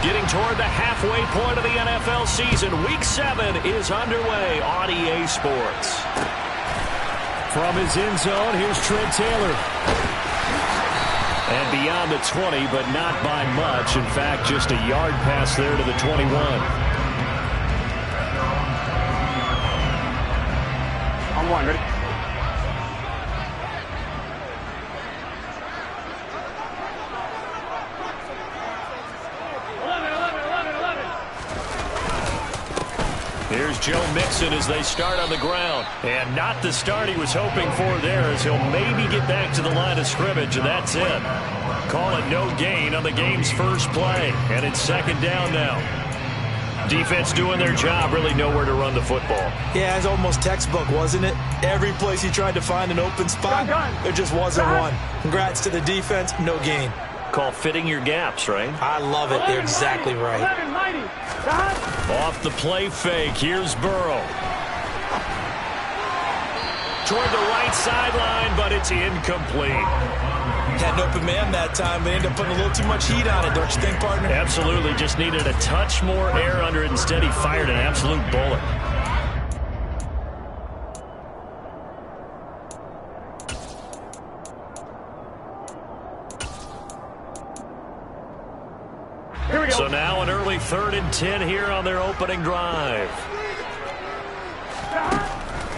Getting toward the halfway point of the NFL season. Week 7 is underway on EA Sports. From his end zone, here's Trent Taylor. And beyond the 20, but not by much. In fact, just a yard pass there to the 21. On one, ready? Here's Joe Mixon as they start on the ground. And not the start he was hoping for there, as he'll maybe get back to the line of scrimmage, and that's it. Call it no gain on the game's first play. And it's second down now. Defense doing their job, really nowhere to run the football. Yeah, it's almost textbook, wasn't it? Every place he tried to find an open spot, there just wasn't one. Congrats to the defense, no gain. Call fitting your gaps, right? I love it. They're exactly right. Off the play fake, here's Burrow. Toward the right sideline, but it's incomplete. Had an open man that time. They ended up putting a little too much heat on it, don't you think, partner? Absolutely. Just needed a touch more air under it. Instead, he fired an absolute bullet. Here we go. So now an early 3rd and 10 here on their opening drive.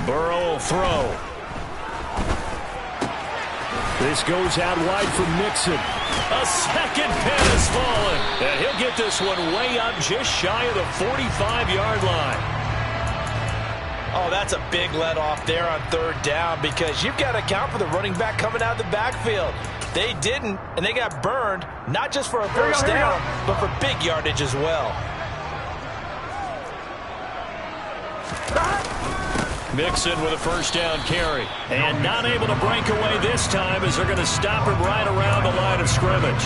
Burrow will throw. This goes out wide for Mixon. A second pin has fallen. And he'll get this one way up just shy of the 45-yard line. Oh, that's a big let off there on 3rd down, because you've got to account for the running back coming out of the backfield. They didn't, and they got burned, not just for a first down, but for big yardage as well. Mixon with a first down carry. And not able to break away this time, as they're going to stop him right around the line of scrimmage.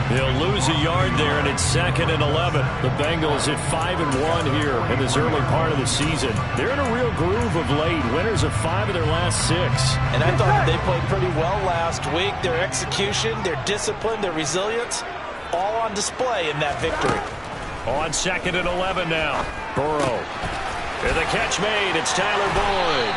He'll lose a yard there, and it's 2nd and 11. The Bengals at 5-1 here in this early part of the season. They're in a real groove of late. Winners of 5 of their last 6. And I thought that they played pretty well last week. Their execution, their discipline, their resilience, all on display in that victory. On 2nd and 11 now. Burrow. And the catch made. It's Tyler Boyd.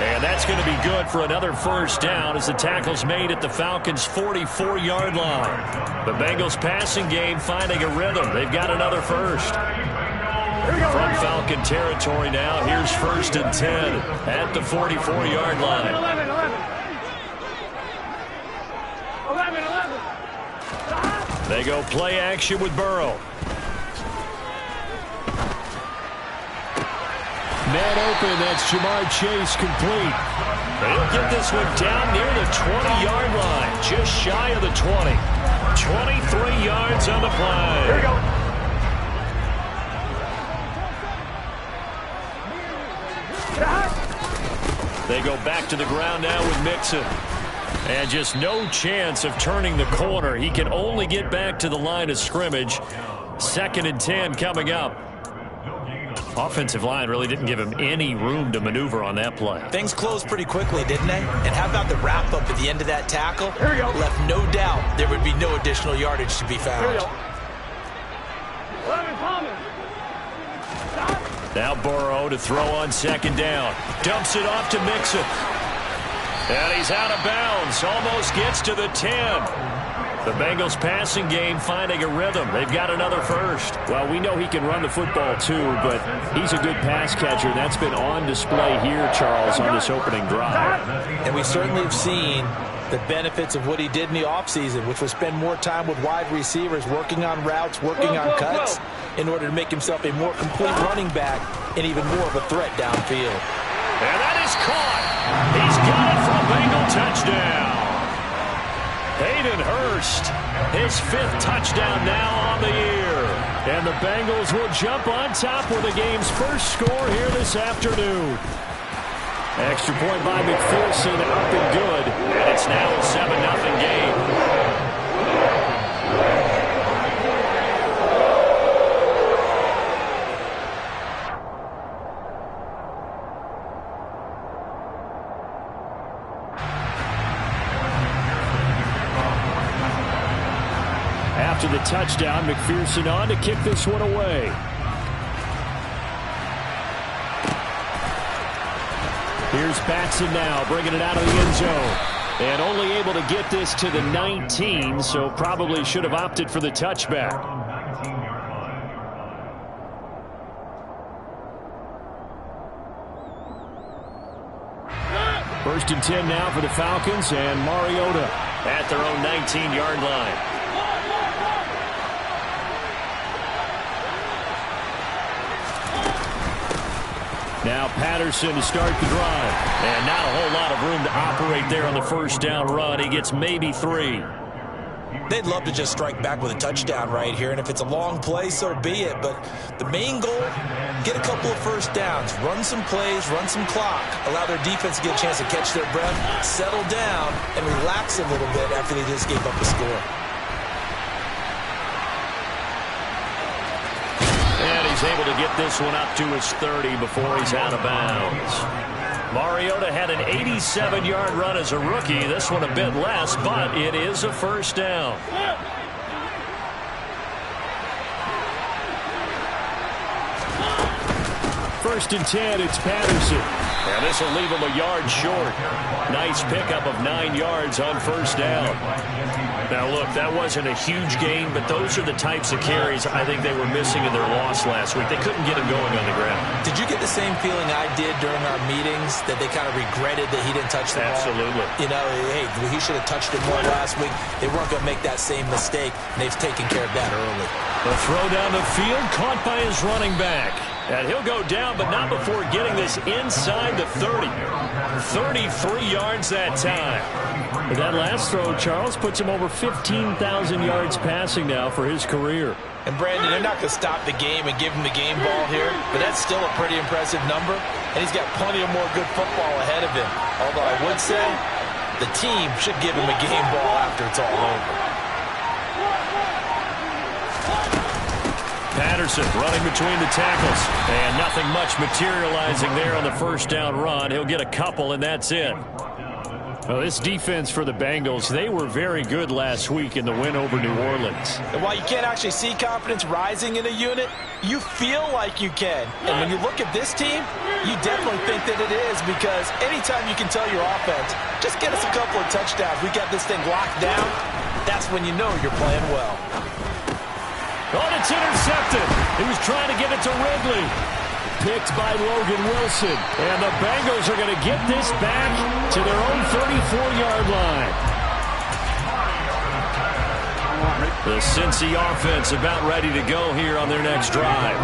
And that's going to be good for another first down, as the tackle's made at the Falcons' 44-yard line. The Bengals passing game finding a rhythm. They've got another first. From Falcon territory now, here's 1st and 10 at the 44-yard line. 11. They go play action with Burrow. Man open, that's Jamar Chase complete. He'll get this one down near the 20-yard line, just shy of the 20. 23 yards on the play. Here we go. They go back to the ground now with Mixon. And just no chance of turning the corner. He can only get back to the line of scrimmage. 2nd and 10 coming up. Offensive line really didn't give him any room to maneuver on that play. Things closed pretty quickly, didn't they? And how about the wrap-up at the end of that tackle? Here we go. Left no doubt there would be no additional yardage to be found. Here we go. 11 Palmer. Now Burrow to throw on 2nd down. Dumps it off to Mixon. And he's out of bounds. Almost gets to the 10. The Bengals passing game finding a rhythm. They've got another first. Well, we know he can run the football too, but he's a good pass catcher. That's been on display here, Charles, on this opening drive. And we certainly have seen the benefits of what he did in the offseason, which was spend more time with wide receivers, working on routes, working on cuts, in order to make himself a more complete running back and even more of a threat downfield. And that is caught. He's got it for a Bengal touchdown. Hayden Hurst, his 5th touchdown now on the year. And the Bengals will jump on top with the game's first score here this afternoon. Extra point by McPherson, up and good. And it's now a 7-0 game. After the touchdown. McPherson on to kick this one away. Here's Batson now, bringing it out of the end zone. And only able to get this to the 19, so probably should have opted for the touchback. First and 10 now for the Falcons, and Mariota at their own 19-yard line. Now Patterson to start the drive. And not a whole lot of room to operate there on the first down run. He gets maybe 3. They'd love to just strike back with a touchdown right here, and if it's a long play, so be it. But the main goal, get a couple of first downs, run some plays, run some clock, allow their defense to get a chance to catch their breath, settle down, and relax a little bit after they just gave up a score. And he's able to get this one up to his 30 before he's out of bounds. Mariota had an 87-yard run as a rookie. This one a bit less, but it is a first down. First and 10, it's Patterson. And this will leave him a yard short. Nice pickup of 9 yards on first down. Now, look, that wasn't a huge gain, but those are the types of carries I think they were missing in their loss last week. They couldn't get him going on the ground. Did you get the same feeling I did during our meetings, that they kind of regretted that he didn't touch the ball? Absolutely. You know, hey, he should have touched it more last week. They weren't going to make that same mistake, and they've taken care of that early. The throw down the field, caught by his running back. And he'll go down, but not before getting this inside the 30. 33 yards that time. But that last throw, Charles, puts him over 15,000 yards passing now for his career. And, Brandon, they're not going to stop the game and give him the game ball here, but that's still a pretty impressive number, and he's got plenty of more good football ahead of him. Although I would say the team should give him a game ball after it's all over. Patterson running between the tackles. And nothing much materializing there on the first down run. He'll get a couple, and that's it. Well, this defense for the Bengals, they were very good last week in the win over New Orleans. And while you can't actually see confidence rising in a unit, you feel like you can. And when you look at this team, you definitely think that it is, because anytime you can tell your offense, just get us a couple of touchdowns, we got this thing locked down, that's when you know you're playing well. Oh, it's intercepted. He was trying to get it to Ridley. Picked by Logan Wilson. And the Bengals are going to get this back to their own 34-yard line. The Cincy offense about ready to go here on their next drive.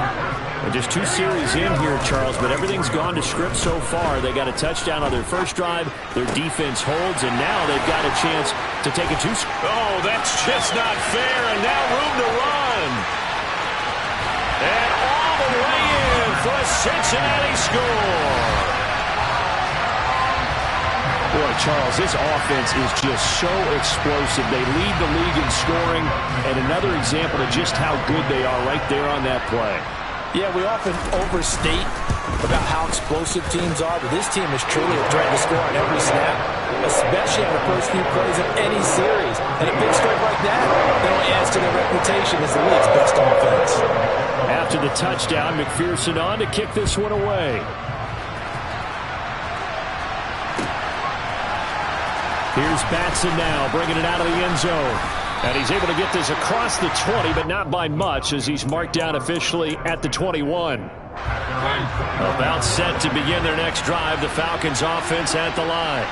And just 2 series in here, Charles, but everything's gone to script so far. They got a touchdown on their first drive. Their defense holds, and now they've got a chance to take a 2. Oh, that's just not fair, and now room to run. And all the way in for a Cincinnati score. Boy, Charles, this offense is just so explosive. They lead the league in scoring, and another example of just how good they are right there on that play. Yeah, we often overstate about how explosive teams are, but this team is truly a threat to score on every snap, especially on the first few plays of any series. And a big strike like that, that only adds to their reputation as the league's best offense. After the touchdown, McPherson on to kick this one away. Here's Batson now, bringing it out of the end zone. And he's able to get this across the 20, but not by much, as he's marked down officially at the 21. About set to begin their next drive, the Falcons offense at the line.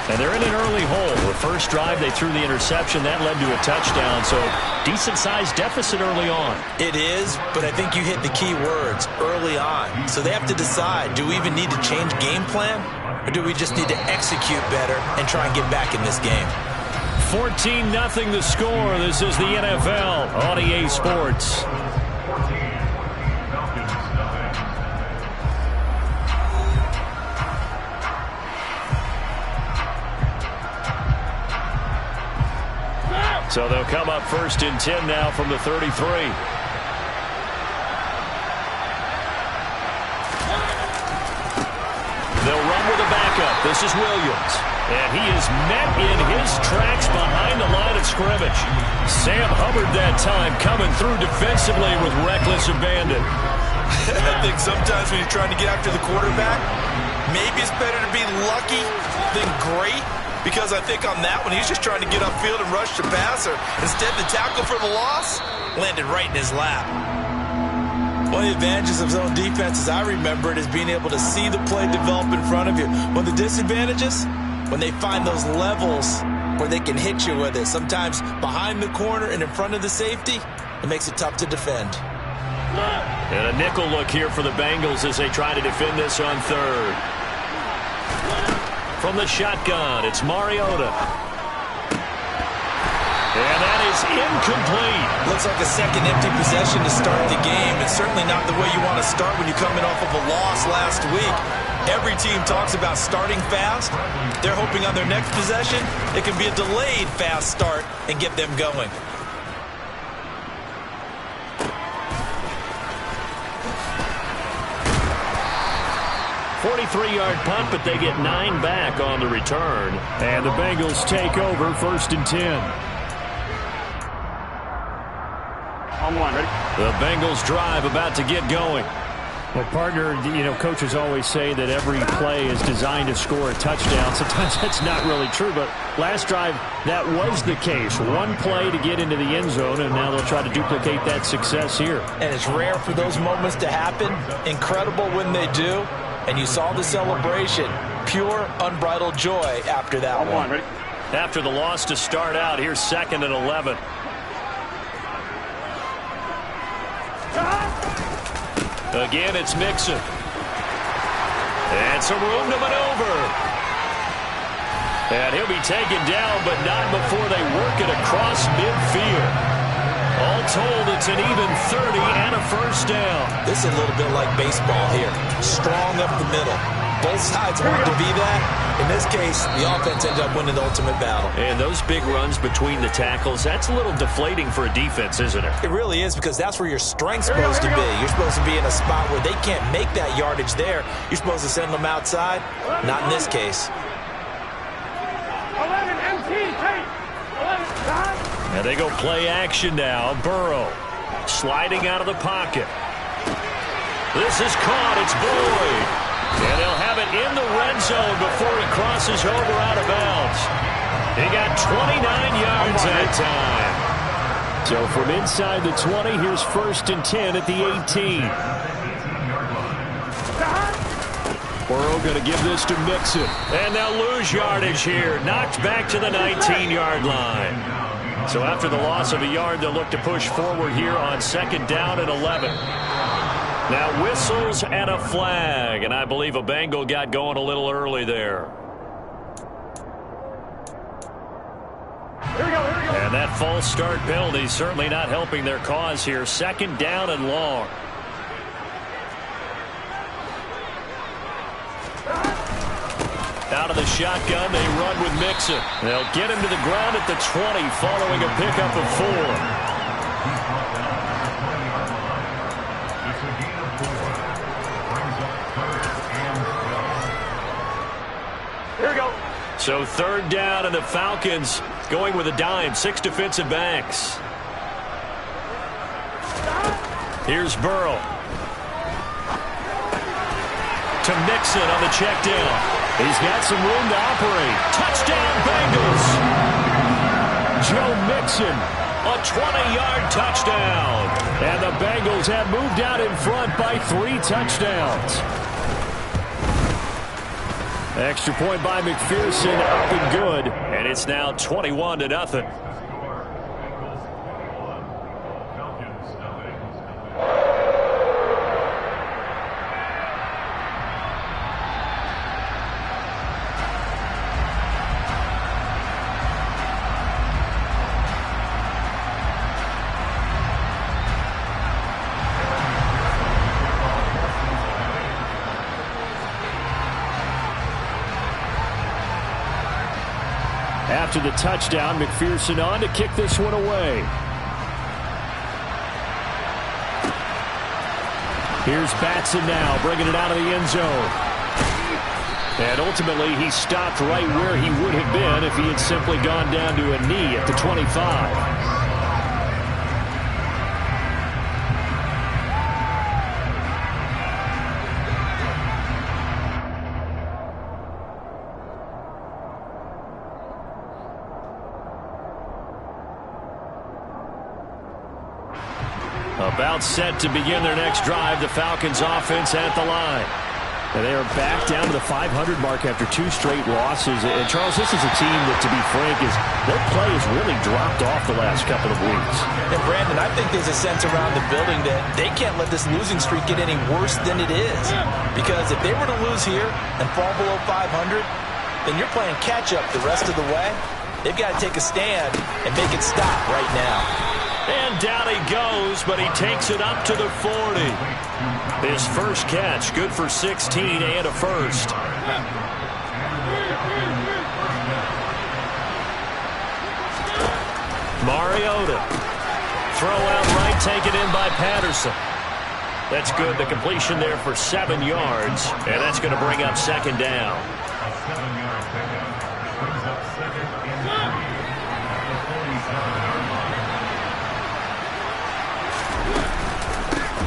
And they're in an early hole. The first drive, they threw the interception. That led to a touchdown, so decent-sized deficit early on. It is, but I think you hit the key words, early on. So they have to decide, do we even need to change game plan, or do we just need to execute better and try and get back in this game? 14-0 the score. This is the NFL on EA Sports. So they'll come up first and 10 now from the 33. They'll run with a backup. This is Williams. And he is met in his tracks behind the line of scrimmage. Sam Hubbard that time coming through defensively with reckless abandon. I think sometimes when you're trying to get after the quarterback, maybe it's better to be lucky than great. Because I think on that one, he's just trying to get upfield and rush the passer. Instead, the tackle for the loss landed right in his lap. One of the advantages of zone defense, as I remember it, is being able to see the play develop in front of you. One of the disadvantages, when they find those levels where they can hit you with it. Sometimes behind the corner and in front of the safety, it makes it tough to defend. And a nickel look here for the Bengals as they try to defend this on third. From the shotgun, it's Mariota. And that is incomplete. Looks like a second empty possession to start the game, and certainly not the way you want to start when you're coming off of a loss last week. Every team talks about starting fast. They're hoping on their next possession, it can be a delayed fast start and get them going. 43-yard punt, but they get 9 back on the return. And the Bengals take over 1st and 10. On one, ready? The Bengals drive about to get going. Well, partner, you know, coaches always say that every play is designed to score a touchdown. Sometimes that's not really true, but last drive, that was the case. One play to get into the end zone, and now they'll try to duplicate that success here. And it's rare for those moments to happen. Incredible when they do. And you saw the celebration. Pure, unbridled joy after that On one, ready? After the loss to start out, here's 2nd and 11. Again, it's Mixon. And some room to maneuver. And he'll be taken down, but not before they work it across midfield. All told, it's an even 30 and a 1st down. This is a little bit like baseball here. Strong up the middle. Both sides want to be that. In this case, the offense ended up winning the ultimate battle. And those big runs between the tackles, that's a little deflating for a defense, isn't it? It really is, because that's where your strength's supposed to be. You're supposed to be in a spot where they can't make that yardage there. You're supposed to send them outside. Not in this case. 11, MT, take. 11, stop. And they go play action now. Burrow sliding out of the pocket. This is caught. It's Boyd. And they'll have it in the red zone before he crosses over out of bounds. He got 29 yards that time. So from inside the 20, here's 1st and 10 at the 18. Burrow going to give this to Mixon. And they'll lose yardage here. Knocked back to the 19-yard line. So after the loss of a yard, they'll look to push forward here on 2nd down and 11. Now whistles and a flag, and I believe a Bengal got going a little early there. Here we go, here we go. And that false start penalty certainly not helping their cause here. 2nd down and long. Out of the shotgun, they run with Mixon. They'll get him to the ground at the 20 following a pickup of 4. Here we go. So 3rd down, and the Falcons going with a dime. 6 defensive backs. Here's Burrow. To Mixon on the check down. He's got some room to operate. Touchdown, Bengals. Joe Mixon, a 20-yard touchdown. And the Bengals have moved out in front by 3 touchdowns. Extra point by McPherson, up and good. And it's now 21-0. After the touchdown, McPherson on to kick this one away. Here's Batson now, bringing it out of the end zone. And ultimately, he stopped right where he would have been if he had simply gone down to a knee at the 25. About set to begin their next drive, the Falcons offense at the line. And they are back down to the 500 mark after 2 straight losses. And, Charles, this is a team that, to be frank, their play has really dropped off the last couple of weeks. And, Brandon, I think there's a sense around the building that they can't let this losing streak get any worse than it is. Because if they were to lose here and fall below 500, then you're playing catch-up the rest of the way. They've got to take a stand and make it stop right now. And down he goes, but he takes it up to the 40. His first catch, good for 16 and a first. Mariota. Throw out right, taken in by Patterson. That's good. The completion there for 7 yards, and that's going to bring up second down.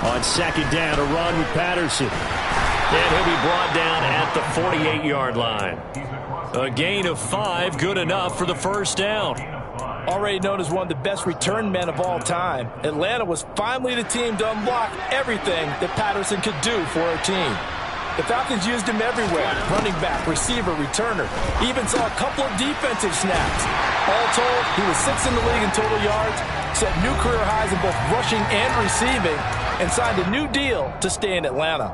On second down, a run with Patterson. And he'll be brought down at the 48-yard line. A gain of 5, good enough for the first down. Already known as one of the best return men of all time, Atlanta was finally the team to unlock everything that Patterson could do for a team. The Falcons used him everywhere, running back, receiver, returner. He even saw a couple of defensive snaps. All told, he was 6th in the league in total yards, set new career highs in both rushing and receiving, and signed a new deal to stay in Atlanta.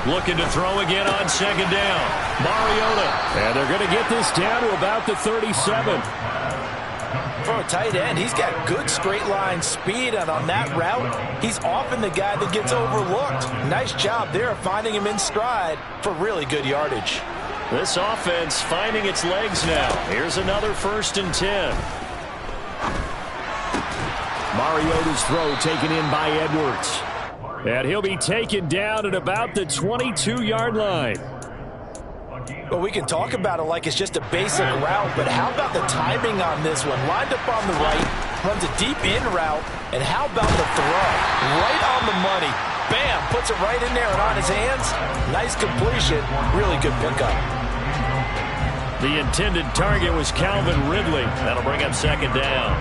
Looking to throw again on second down. Mariota. And they're going to get this down to about the 37. For a tight end, he's got good straight line speed, and on that route, he's often the guy that gets overlooked. Nice job there of finding him in stride for really good yardage. This offense finding its legs now. Here's another 1st and 10. Mariota's throw taken in by Edwards. And he'll be taken down at about the 22-yard line. Well, we can talk about it like it's just a basic route, but how about the timing on this one? Lined up on the right, runs a deep in route, and how about the throw? Right on the money. Bam, puts it right in there and on his hands. Nice completion, really good pickup. The intended target was Calvin Ridley. That'll bring up second down.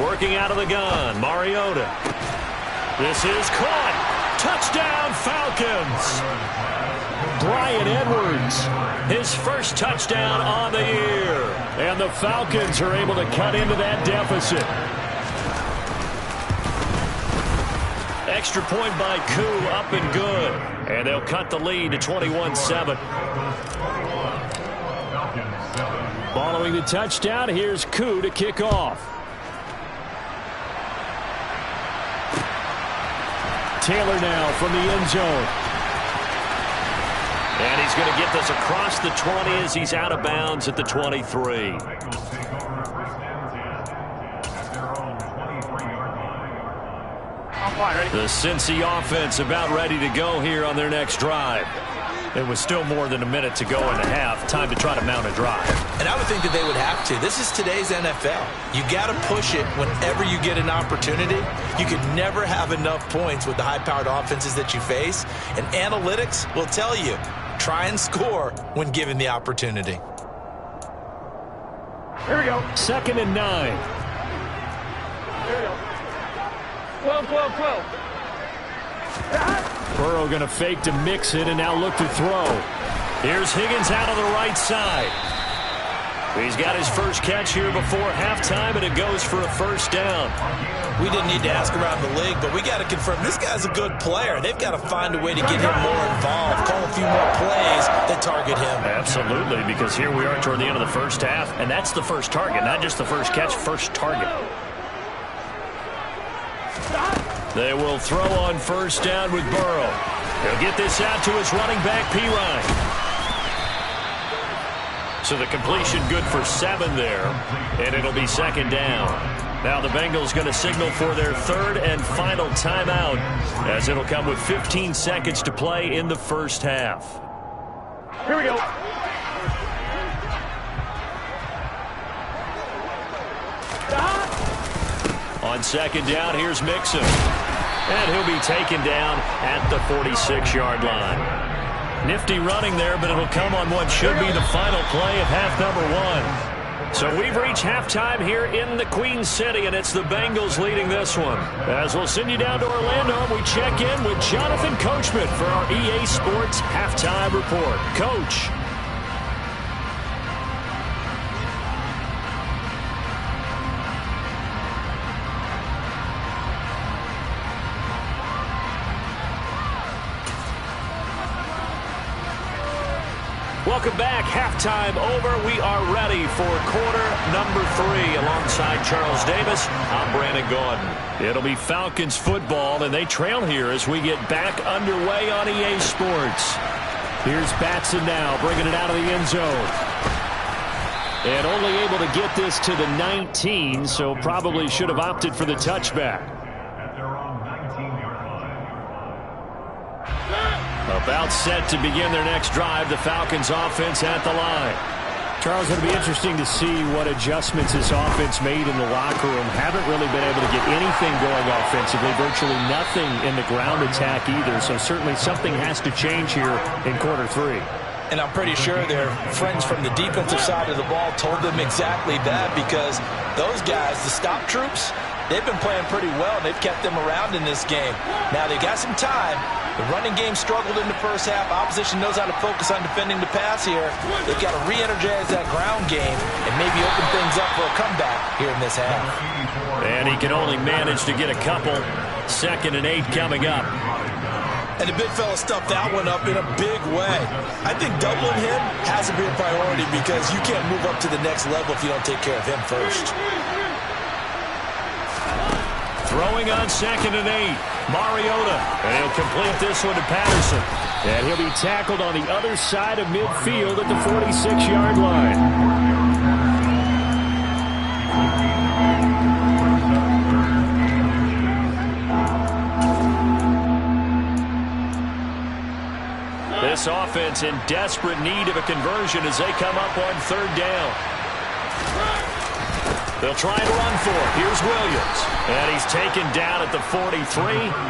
Working out of the gun, Mariota. This is caught. Touchdown, Falcons. Bryan Edwards, his first touchdown on the year. And the Falcons are able to cut into that deficit. Extra point by Koo, up and good. And they'll cut the lead to 21-7. Following the touchdown, here's Koo to kick off. Taylor now from the end zone. And he's going to get this across the 20 as he's out of bounds at the 23. The Cincy offense about ready to go here on their next drive. It was still more than a minute to go in the half. Time to try to mount a drive. And I would think that they would have to. This is today's NFL. You got to push it whenever you get an opportunity. You could never have enough points with the high-powered offenses that you face. And analytics will tell you, try and score when given the opportunity. Here we go. 2nd and 9. Here we go. 12. Burrow going to fake to mix it and now look to throw. Here's Higgins out on the right side. He's got his first catch here before halftime, and it goes for a first down. We didn't need to ask around the league, but we got to confirm this guy's a good player. They've got to find a way to get him more involved, call a few more plays that target him. Absolutely, because here we are toward the end of the first half, and that's the first target, not just the first catch, first target. They will throw on first down with Burrow. He'll get this out to his running back, Pirine. So the completion good for 7 there, and it'll be second down. Now the Bengals going to signal for their third and final timeout, as it'll come with 15 seconds to play in the first half. Here we go. On second down, here's Mixon. And he'll be taken down at the 46-yard line. Nifty running there, but it'll come on what should be the final play of half number 1. So we've reached halftime here in the Queen City, and it's the Bengals leading this one. As we'll send you down to Orlando, and we check in with Jonathan Coachman for our EA Sports Halftime Report. Coach. Welcome back. Halftime over. We are ready for quarter number 3. Alongside Charles Davis, I'm Brandon Gaudin. It'll be Falcons football, and they trail here as we get back underway on EA Sports. Here's Batson now, bringing it out of the end zone. And only able to get this to the 19, so probably should have opted for the touchback. About set to begin their next drive, the Falcons offense at the line. Charles, it'll be interesting to see what adjustments this offense made in the locker room. Haven't really been able to get anything going offensively, virtually nothing in the ground attack either, so certainly something has to change here in quarter 3. And I'm pretty sure their friends from the defensive side of the ball told them exactly that, because those guys, the stop troops, they've been playing pretty well. They've kept them around in this game. Now, they got some time. The running game struggled in the first half. Opposition knows how to focus on defending the pass here. They've got to re-energize that ground game and maybe open things up for a comeback here in this half. And he can only manage to get a couple. 2nd and 8 coming up. And the big fella stuffed that one up in a big way. I think doubling him has to be a priority, because you can't move up to the next level if you don't take care of him first. Throwing on 2nd and 8. Mariota. And he'll complete this one to Patterson. And he'll be tackled on the other side of midfield at the 46-yard line. This offense in desperate need of a conversion as they come up on 3rd down. They'll try and run for it. Here's Williams. And he's taken down at the 43,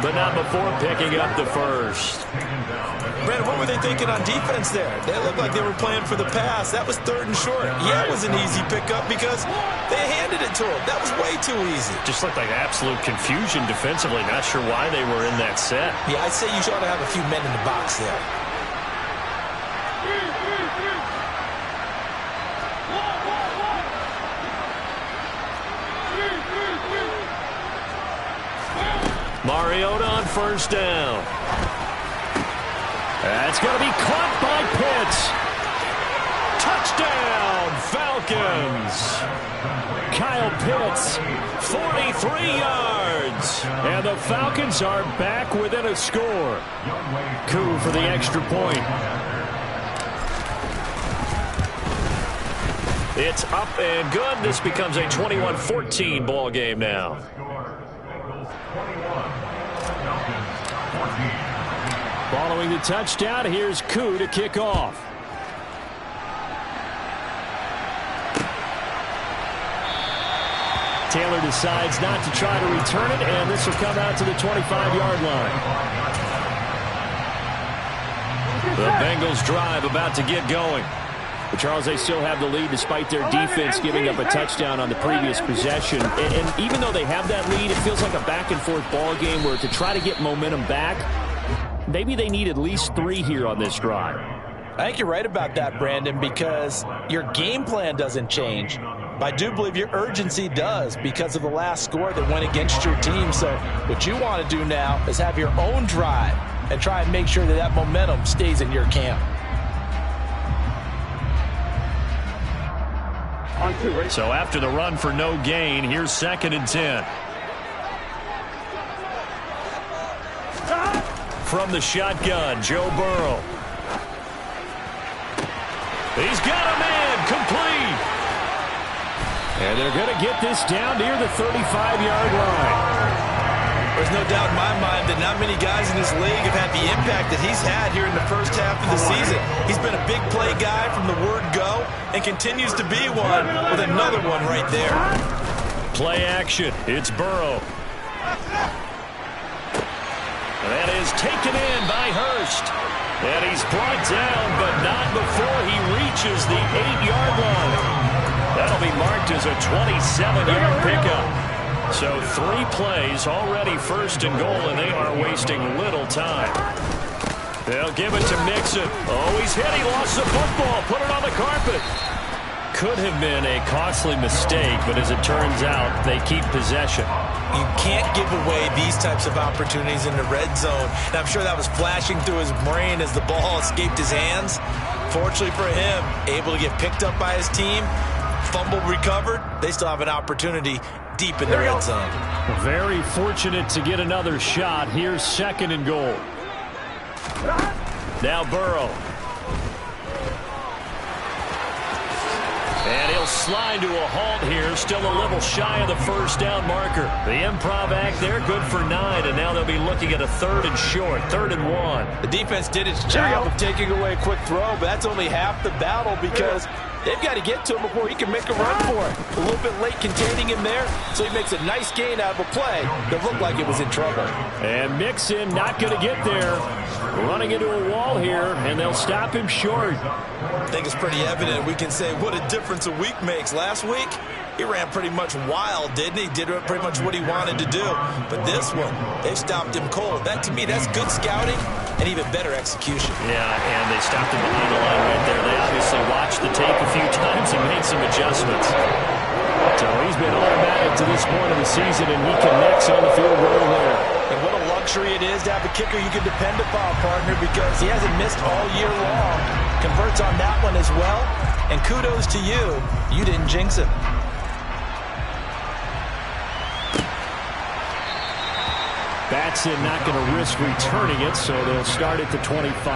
but not before picking up the first. Brandon, what were they thinking on defense there? They looked like they were playing for the pass. That was 3rd and short. Yeah, it was an easy pickup because they handed it to him. That was way too easy. Just looked like absolute confusion defensively. Not sure why they were in that set. Yeah, I'd say you ought to have a few men in the box there. Mariota on 1st down. That's going to be caught by Pitts. Touchdown, Falcons. Kyle Pitts, 43 yards. And the Falcons are back within a score. Coup for the extra point. It's up and good. This becomes a 21-14 ball game now. Following the touchdown, here's Koo to kick off. Taylor decides not to try to return it, and this will come out to the 25-yard line. The Bengals drive about to get going. But Charles, they still have the lead despite their defense giving up a touchdown on the previous possession. And even though they have that lead, it feels like a back-and-forth ball game where to try to get momentum back, maybe they need at least 3 here on this drive. I think you're right about that, Brandon, because your game plan doesn't change. But I do believe your urgency does because of the last score that went against your team. So what you want to do now is have your own drive and try and make sure that that momentum stays in your camp. On 2, ready? So after the run for no gain, here's 2nd and 10. From the shotgun, Joe Burrow. He's got a man, complete. And they're going to get this down near the 35-yard line. There's no doubt in my mind that not many guys in this league have had the impact that he's had here in the first half of the season. He's been a big play guy from the word go and continues to be one with another one right there. Play action. It's Burrow. That is taken in by Hurst. And he's brought down, but not before he reaches the 8-yard line. That'll be marked as a 27-yard pickup. So 3 plays, already 1st and goal, and they are wasting little time. They'll give it to Mixon. Oh, he's hit. He lost the football. Put it on the carpet. Could have been a costly mistake, but as it turns out, they keep possession. You can't give away these types of opportunities in the red zone. And I'm sure that was flashing through his brain as the ball escaped his hands. Fortunately for him, able to get picked up by his team, fumble recovered. They still have an opportunity deep in the red zone. Very fortunate to get another shot. Here's 2nd and goal. Now Burrow. And he'll slide to a halt here, still a little shy of the 1st down marker. The improv act there, good for 9, and now they'll be looking at a 3rd and short, 3rd and 1. The defense did its job of taking away a quick throw, but that's only half the battle because they've got to get to him before he can make a run for it. A little bit late containing him there, so he makes a nice gain out of a play that looked like it was in trouble. And Mixon not going to get there. Running into a wall here, and they'll stop him short. I think it's pretty evident. We can say what a difference a week makes. Last week, he ran pretty much wild, didn't he? Did pretty much what he wanted to do. But this one, they've stopped him cold. That, to me, that's good scouting and even better execution. Yeah, and they stopped him behind the line right there. They obviously watched the tape a few times and made some adjustments. So he's been automatic to this point of the season, and he connects on the field goal there. And what a luxury it is to have a kicker you can depend upon, partner, because he hasn't missed all year long. Converts on that one as well. And kudos to you. You didn't jinx him. Batson not going to risk returning it, so they'll start at the 25.